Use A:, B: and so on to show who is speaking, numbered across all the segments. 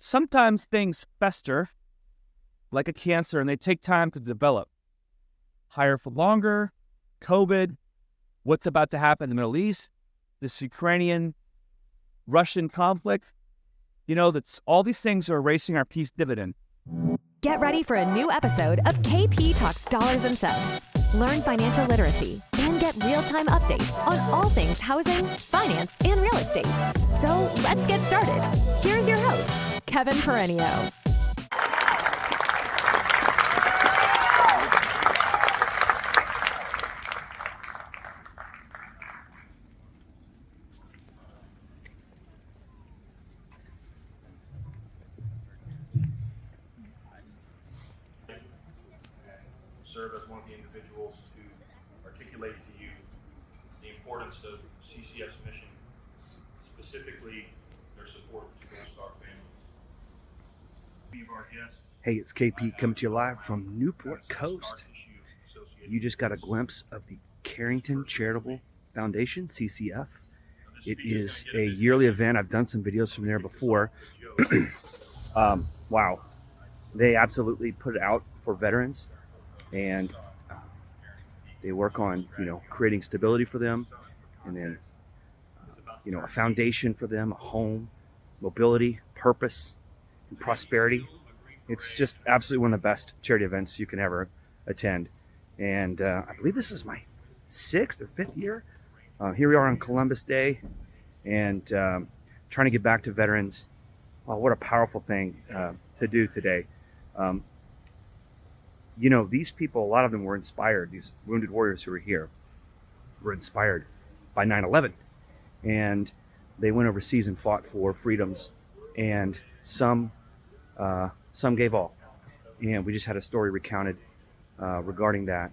A: Sometimes things fester like a cancer and they take time to develop. Higher for longer, COVID, what's about to happen in the Middle East, this Ukrainian-Russian conflict. That's all these things are erasing our peace dividend.
B: Get ready for a new episode of KP Talks Dollars and Cents. Learn financial literacy and get real-time updates on all things housing, finance, and real estate. So let's get started. Here's your host, Kevin Perenio.
C: Serve as one of the individuals to articulate to you the importance of CCF's mission, specifically their support to Gold Star families. Our guests,
D: hey, it's KP coming to you live from Newport Coast. You just got a glimpse of the Carrington Charitable Foundation, CCF. It is a yearly event. I've done some videos from there before. Wow. They absolutely put it out for veterans. And they work on, creating stability for them, and then, a foundation for them, a home, mobility, purpose, and prosperity. It's just absolutely one of the best charity events you can ever attend. And I believe this is my 6th or 5th year. Here we are on Columbus Day, and trying to get back to veterans. Oh, what a powerful thing to do today. These people, a lot of them were inspired, these wounded warriors who are here, were inspired by 9/11. And they went overseas and fought for freedoms. And some gave all. And we just had a story recounted regarding that.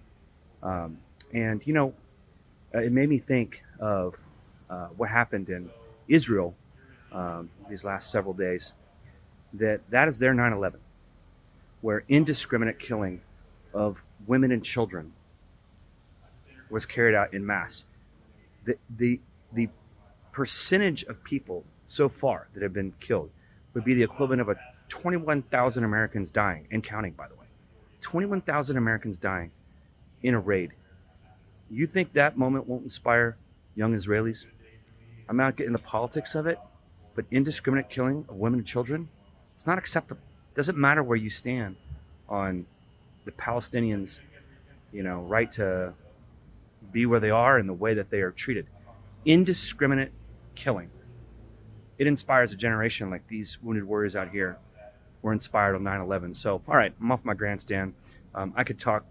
D: It made me think of what happened in Israel these last several days. That is their 9/11, where indiscriminate killing of women and children was carried out in mass. The percentage of people so far that have been killed would be the equivalent of 21,000 Americans dying, and counting, by the way. 21,000 Americans dying in a raid. You think that moment won't inspire young Israelis? I'm not getting the politics of it, but indiscriminate killing of women and children, it's not acceptable. Doesn't matter where you stand on the Palestinians, right to be where they are and the way that they are treated. Indiscriminate killing. It inspires a generation like these wounded warriors out here were inspired on 9/11. So, all right, I'm off my grandstand. I could talk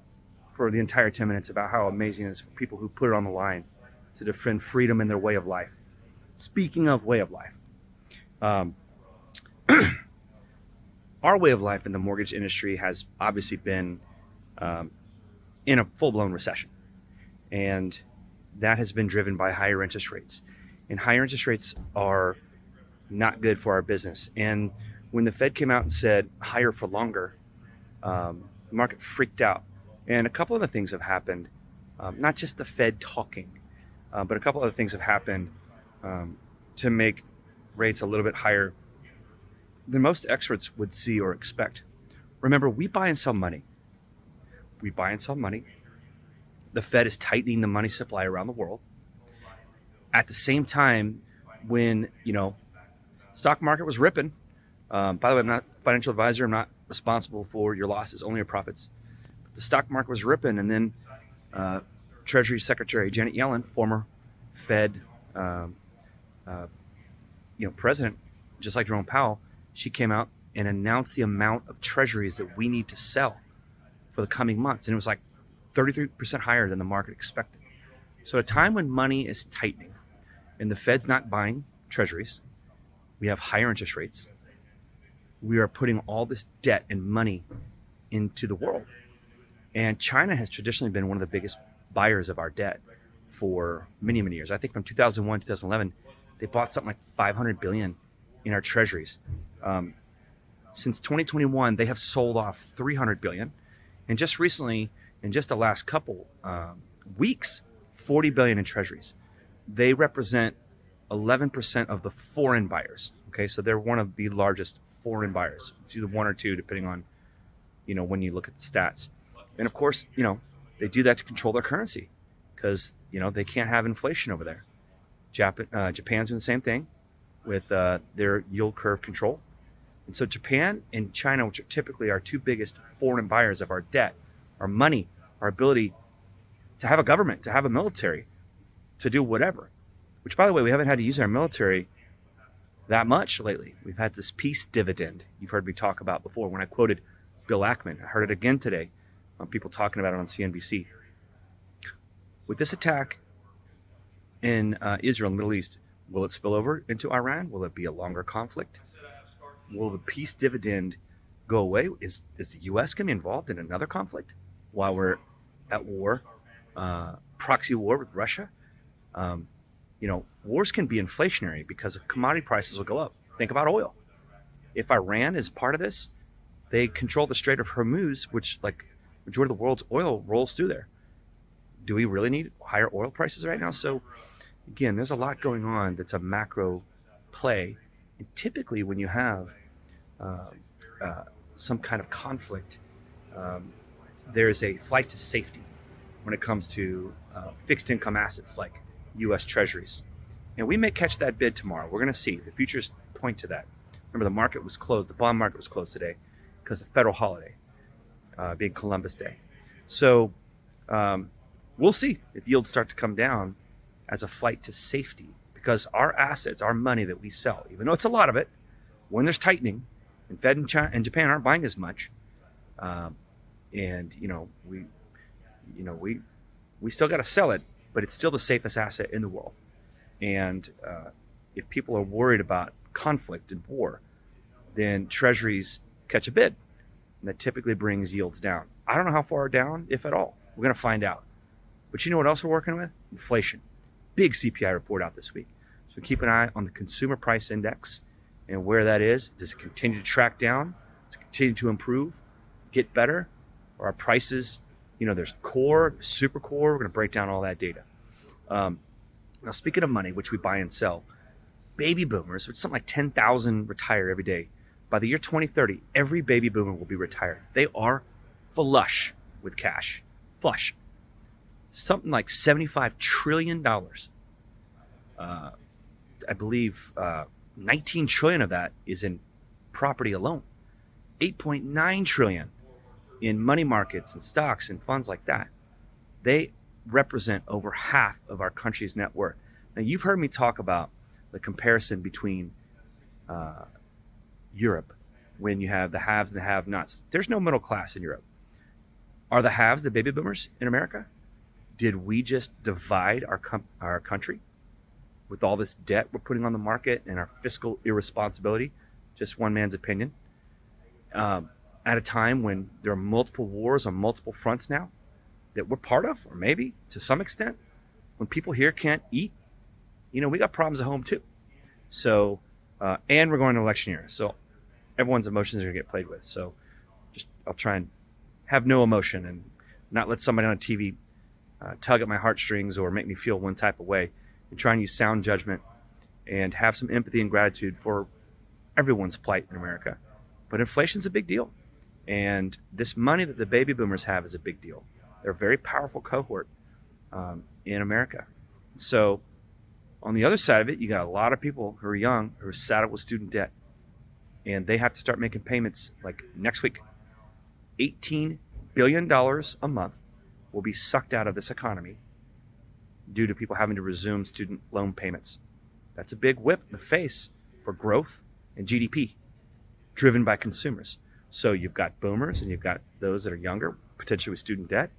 D: for the entire 10 minutes about how amazing it is for people who put it on the line to defend freedom in their way of life. Speaking of way of life, our way of life in the mortgage industry has obviously been in a full-blown recession. And that has been driven by higher interest rates. And higher interest rates are not good for our business. And when the Fed came out and said higher for longer, the market freaked out. And a couple other things have happened, not just the Fed talking, but a couple other things have happened to make rates a little bit higher than most experts would see or expect. Remember, we buy and sell money. The Fed is tightening the money supply around the world. At the same time, when, stock market was ripping. By the way, I'm not a financial advisor. I'm not responsible for your losses, only your profits. But the stock market was ripping, and then Treasury Secretary Janet Yellen, former Fed president, just like Jerome Powell, she came out and announced the amount of treasuries that we need to sell for the coming months. And it was like 33% higher than the market expected. So at a time when money is tightening and the Fed's not buying treasuries, we have higher interest rates. We are putting all this debt and money into the world. And China has traditionally been one of the biggest buyers of our debt for many, many years. I think from 2001, 2011, they bought something like 500 billion in our treasuries. Since 2021, they have sold off 300 billion. And just recently, in just the last couple weeks, 40 billion in treasuries. They represent 11% of the foreign buyers. Okay, so they're one of the largest foreign buyers. It's either one or two, depending on, when you look at the stats. And of course, they do that to control their currency because, they can't have inflation over there. Japan's doing the same thing with their yield curve control. And so Japan and China, which are typically our two biggest foreign buyers of our debt, our money, our ability to have a government, to have a military, to do whatever, which, by the way, we haven't had to use our military that much lately. We've had this peace dividend you've heard me talk about before when I quoted Bill Ackman. I heard it again today on people talking about it on CNBC. With this attack in Israel and the Middle East, will it spill over into Iran? Will it be a longer conflict? Will the peace dividend go away? Is the U.S. going to be involved in another conflict while we're at war, proxy war with Russia? Wars can be inflationary because commodity prices will go up. Think about oil. If Iran is part of this, they control the Strait of Hormuz, which, like, majority of the world's oil rolls through there. Do we really need higher oil prices right now? So, again, there's a lot going on that's a macro play. And typically when you have some kind of conflict, there's a flight to safety when it comes to fixed income assets like U.S. treasuries. And we may catch that bid tomorrow. We're going to see. The futures point to that. Remember, the market was closed. The bond market was closed today because of federal holiday, being Columbus Day. So we'll see if yields start to come down as a flight to safety, because our assets, our money that we sell, even though it's a lot of it, when there's tightening, and Fed and China and Japan aren't buying as much, and we still got to sell it, but it's still the safest asset in the world. And if people are worried about conflict and war, then treasuries catch a bid, and that typically brings yields down. I don't know how far down, if at all. We're going to find out. But you know what else we're working with? Inflation. Big CPI report out this week. So keep an eye on the consumer price index and where that is. Does it continue to track down? Does it continue to improve, get better? Or are prices, there's core, super core. We're going to break down all that data. Now, speaking of money, which we buy and sell, baby boomers, which something like 10,000 retire every day. By the year 2030, every baby boomer will be retired. They are flush with cash. Flush. Something like $75 trillion. I believe 19 trillion of that is in property alone. 8.9 trillion in money markets and stocks and funds like that. They represent over half of our country's net worth. Now, you've heard me talk about the comparison between Europe, when you have the haves and the have-nots. There's no middle class in Europe. Are the haves the baby boomers in America? Did we just divide our country with all this debt we're putting on the market and our fiscal irresponsibility? Just one man's opinion. At a time when there are multiple wars on multiple fronts now that we're part of, or maybe to some extent, when people here can't eat, we got problems at home too. So, and we're going to election year. So everyone's emotions are going to get played with. So I'll try and have no emotion and not let somebody on TV tug at my heartstrings or make me feel one type of way, and try and use sound judgment and have some empathy and gratitude for everyone's plight in America. But inflation's a big deal. And this money that the baby boomers have is a big deal. They're a very powerful cohort in America. So on the other side of it, you got a lot of people who are young, who are saddled with student debt. And they have to start making payments like next week. $18 billion a month will be sucked out of this economy due to people having to resume student loan payments. That's a big whip in the face for growth and GDP driven by consumers. So you've got boomers and you've got those that are younger, potentially with student debt.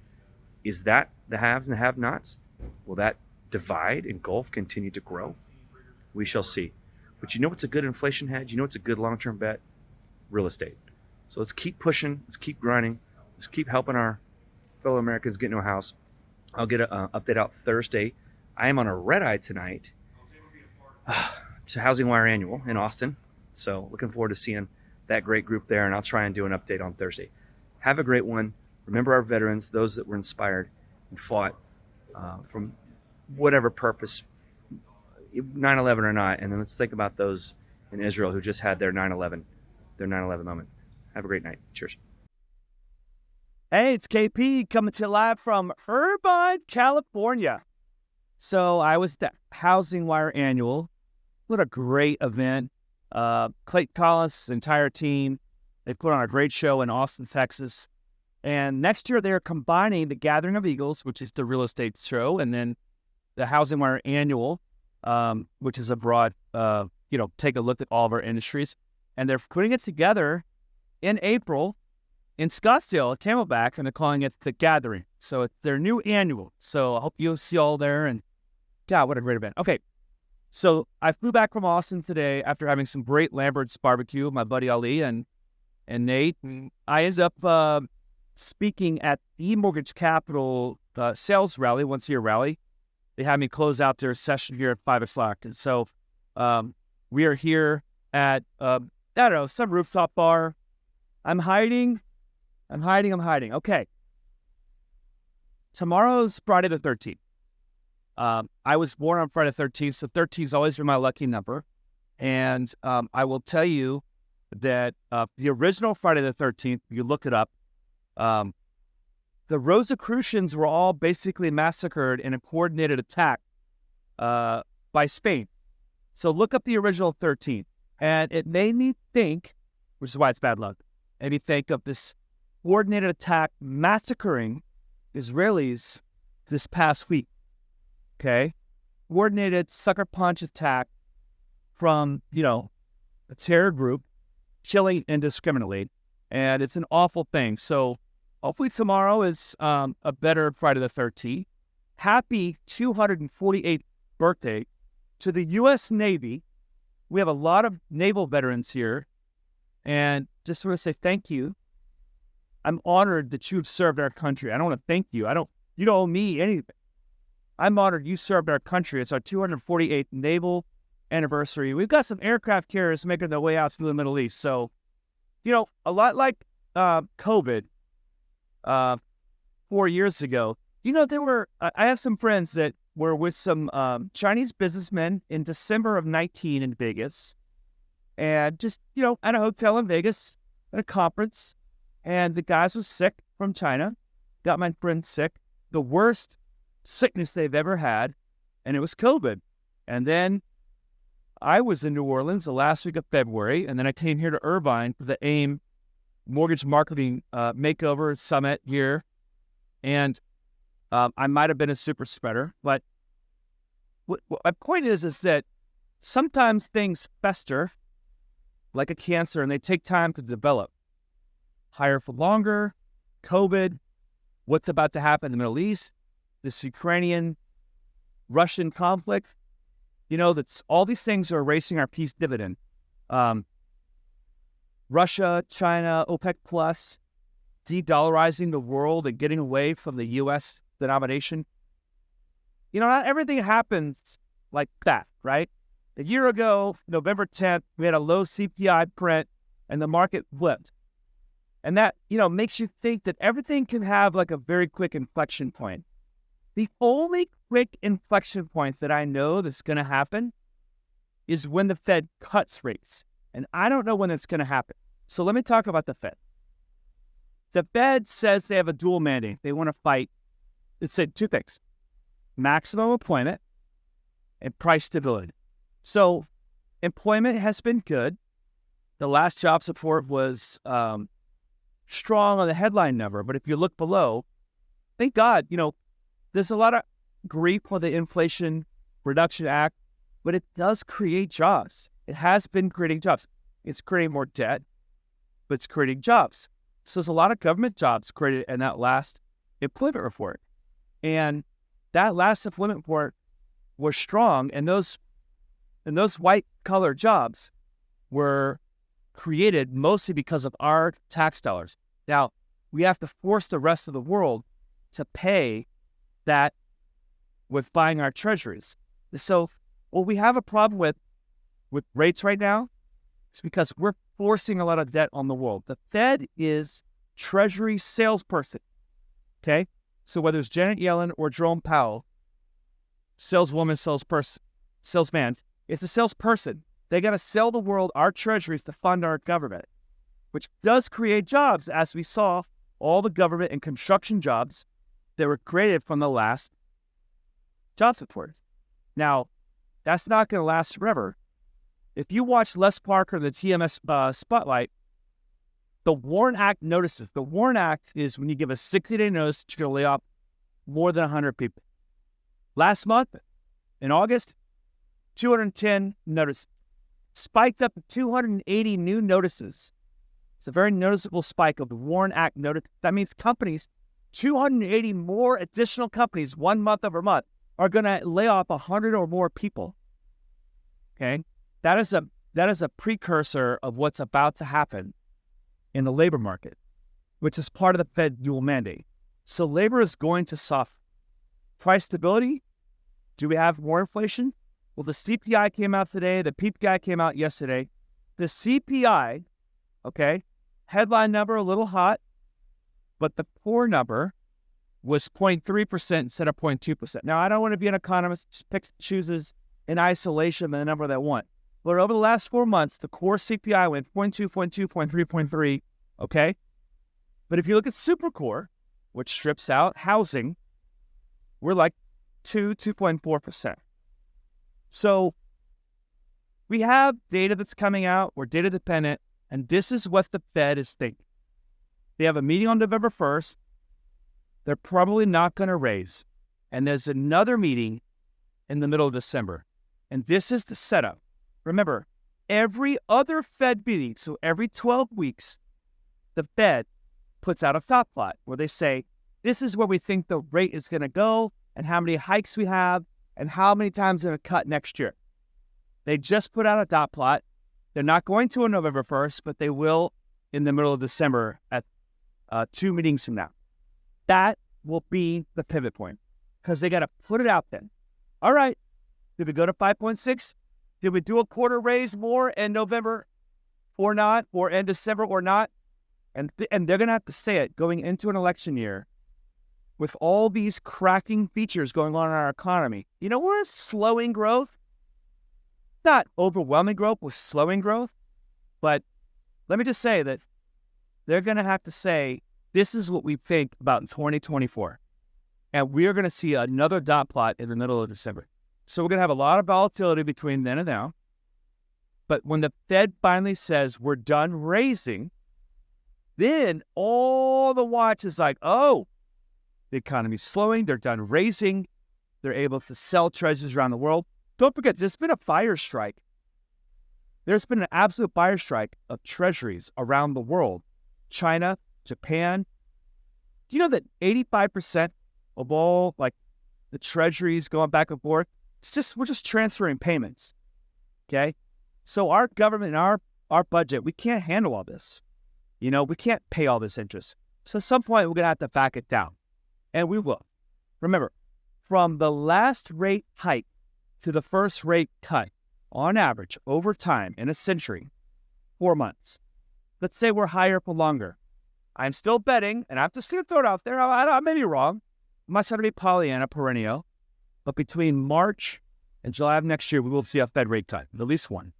D: Is that the haves and the have-nots? Will that divide and gulf continue to grow? We shall see. But you know what's a good inflation hedge? You know what's a good long-term bet? Real estate. So let's keep pushing. Let's keep grinding. Let's keep helping our fellow Americans get into a house. I'll get an update out Thursday. I am on a red-eye tonight to Housing Wire Annual in Austin. So looking forward to seeing that great group there, and I'll try and do an update on Thursday. Have a great one. Remember our veterans, those that were inspired and fought from whatever purpose, 9/11 or not. And then let's think about those in Israel who just had their 9/11 their 9/11 moment. Have a great night. Cheers.
A: Hey, it's KP coming to you live from Irvine, California. So I was at the Housing Wire Annual. What a great event. Clayton Collins' entire team, they put on a great show in Austin, Texas. And next year they're combining the Gathering of Eagles, which is the real estate show, and then the Housing Wire Annual, which is a broad, take a look at all of our industries. And they're putting it together in April in Scottsdale at Camelback, and they're calling it the Gathering. So it's their new annual. So I hope you'll see all there. And God, what a great event. Okay, so I flew back from Austin today after having some great Lambert's barbecue with my buddy Ali and Nate. And I ended up speaking at the Mortgage Capital sales rally, once-a-year rally. They had me close out their session here at 5 o'clock. And so we are here at, some rooftop bar. I'm hiding. Okay. Tomorrow's Friday the 13th. I was born on Friday the 13th, so 13 has always been my lucky number. And I will tell you that the original Friday the 13th, you look it up, the Rosicrucians were all basically massacred in a coordinated attack by Spain. So look up the original 13th. And it made me think, which is why it's bad luck, made me think of this coordinated attack massacring Israelis this past week. Okay? Coordinated sucker punch attack from, a terror group killing indiscriminately. And it's an awful thing. So hopefully tomorrow is a better Friday the 13th. Happy 248th birthday to the U.S. Navy. We have a lot of naval veterans here. And just want to say thank you. I'm honored that you've served our country. I don't want to thank you. You don't owe me anything. I'm honored you served our country. It's our 248th naval anniversary. We've got some aircraft carriers making their way out through the Middle East. So, a lot like COVID 4 years ago, I have some friends that were with some Chinese businessmen in December of 19 in Vegas. And just, at a hotel in Vegas, at a conference. And the guys was sick from China. Got my friend sick. The worst sickness they've ever had. And it was COVID. And then I was in New Orleans the last week of February. And then I came here to Irvine for the AIM Mortgage Marketing Makeover Summit here. And I might have been a super spreader. But what my point is that sometimes things fester like a cancer and they take time to develop. Higher for longer, COVID, what's about to happen in the Middle East, this Ukrainian-Russian conflict, that's all these things are erasing our peace dividend. Russia, China, OPEC Plus, de-dollarizing the world and getting away from the U.S. denomination. Not everything happens like that, right? A year ago, November 10th, we had a low CPI print and the market flipped. And that, makes you think that everything can have like a very quick inflection point. The only quick inflection point that I know that's going to happen is when the Fed cuts rates. And I don't know when it's going to happen. So let me talk about the Fed. The Fed says they have a dual mandate. They want to fight. It said two things: maximum employment and price stability. So employment has been good. The last jobs report was strong on the headline number, but if you look below, thank God, there's a lot of grief for the Inflation Reduction Act, but it does create jobs. It has been creating jobs. It's creating more debt, but it's creating jobs. So there's a lot of government jobs created in that last employment report. And that last employment report was strong, and those white-collar jobs were created mostly because of our tax dollars. Now, we have to force the rest of the world to pay that with buying our treasuries. So what we have a problem with rates right now is because we're forcing a lot of debt on the world. The Fed is treasury salesperson, okay? So whether it's Janet Yellen or Jerome Powell, saleswoman, salesman, it's a salesperson. They got to sell the world our treasuries to fund our government. which does create jobs, as we saw all the government and construction jobs that were created from the last jobs report. Now, that's not going to last forever. If you watch Les Parker, the TMS Spotlight, the WARN Act notices. The WARN Act is when you give a 60-day notice to lay off more than 100 people. Last month, in August, 210 notices. Spiked up to 280 new notices. It's a very noticeable spike of the WARN Act notice. That means companies, 280 more additional companies, 1 month over month, are going to lay off 100 or more people. Okay? That is a precursor of what's about to happen in the labor market, which is part of the Fed dual mandate. So labor is going to suffer. Price stability? Do we have more inflation? Well, the CPI came out today. The PPI came out yesterday. The CPI, okay, headline number a little hot, but the core number was 0.3% instead of 0.2%. Now, I don't want to be an economist who chooses in isolation the number they want. But over the last 4 months, the core CPI went 0.2, 0.2, 0.3, 0.3, okay? But if you look at supercore, which strips out housing, we're like 2.4%. So we have data that's coming out. We're data dependent, and this is what the Fed is thinking. They have a meeting on November 1st. They're probably not going to raise. And there's another meeting in the middle of December. And this is the setup. Remember, every other Fed meeting, so every 12 weeks, the Fed puts out a dot plot where they say, this is where we think the rate is going to go and how many hikes we have and how many times they're going to cut next year. They just put out a dot plot. They're not going to on November 1st, but they will in the middle of December at 2 meetings from now. That will be the pivot point because they got to put it out then. All right, did we go to 5.6? Did we do a quarter raise more in November or not, or in December or not? And they're going to have to say it going into an election year with all these cracking features going on in our economy. You know, we're slowing growth. Not overwhelming growth, we're slowing growth. But let me just say that they're going to have to say, this is what we think about in 2024. And we are going to see another dot plot in the middle of December. So we're going to have a lot of volatility between then and now. But when the Fed finally says we're done raising, then all the watch is like, oh, the economy's slowing. They're done raising. They're able to sell treasuries around the world. Don't forget, there's been a buyer strike. There's been an absolute buyer strike of treasuries around the world. China, Japan. Do you know that 85% of all the treasuries going back and forth, we're just transferring payments. Okay? So our government and our budget, we can't handle all this. You know, we can't pay all this interest. So at some point, we're going to have to back it down. And we will. Remember, from the last rate hike to the first rate cut, on average, over time, in a century, 4 months. Let's say we're higher for longer. I'm still betting, and I'm just going to throw it out there. I may be wrong. I'm not trying to be Pollyanna perennial. But between March and July of next year, we will see a Fed rate cut, at least one.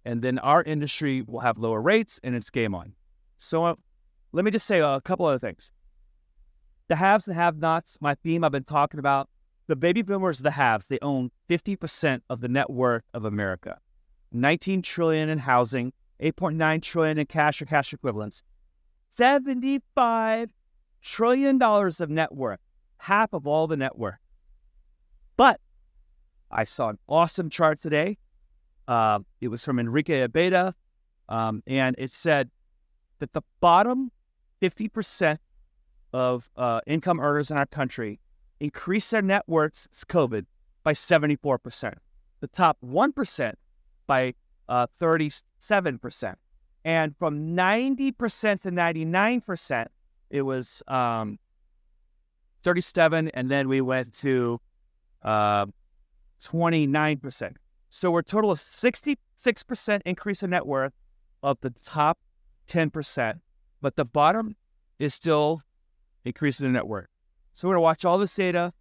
A: And then our industry will have lower rates, and it's game on. So let me just say a couple other things. The haves and have-nots, my theme I've been talking about. The baby boomers, the haves, they own 50% of the net worth of America. $19 trillion in housing, $8.9 trillion in cash or cash equivalents, $75 trillion of net worth, half of all the net worth. But I saw an awesome chart today. It was from Enrique Abeda, and it said that the bottom 50% of income earners in our country increased their net worths since COVID by 74%. The top 1% by 37%. And from 90% to 99%, it was 37, and then we went to 29%. So we're a total of 66% increase in net worth of the top 10%, but the bottom is still increasing in net worth. So we're going to watch all this data.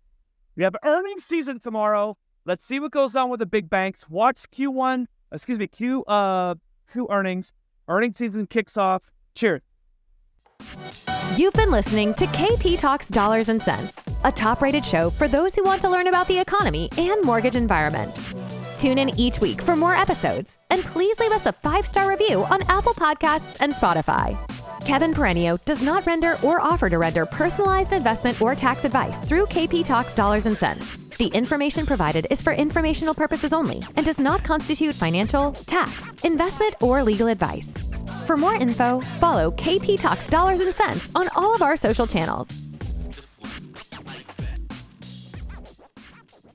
A: We have earnings season tomorrow. Let's see what goes on with the big banks. Watch Q1, Q earnings. Earnings season kicks off. Cheers.
B: You've been listening to KP Talks Dollars and Cents, a top-rated show for those who want to learn about the economy and mortgage environment. Tune in each week for more episodes, and please leave us a 5-star review on Apple Podcasts and Spotify. Kevin Perenio does not render or offer to render personalized investment or tax advice through KP Talks Dollars and Cents. The information provided is for informational purposes only and does not constitute financial, tax, investment, or legal advice. For more info, follow KP Talks Dollars and Cents on all of our social channels.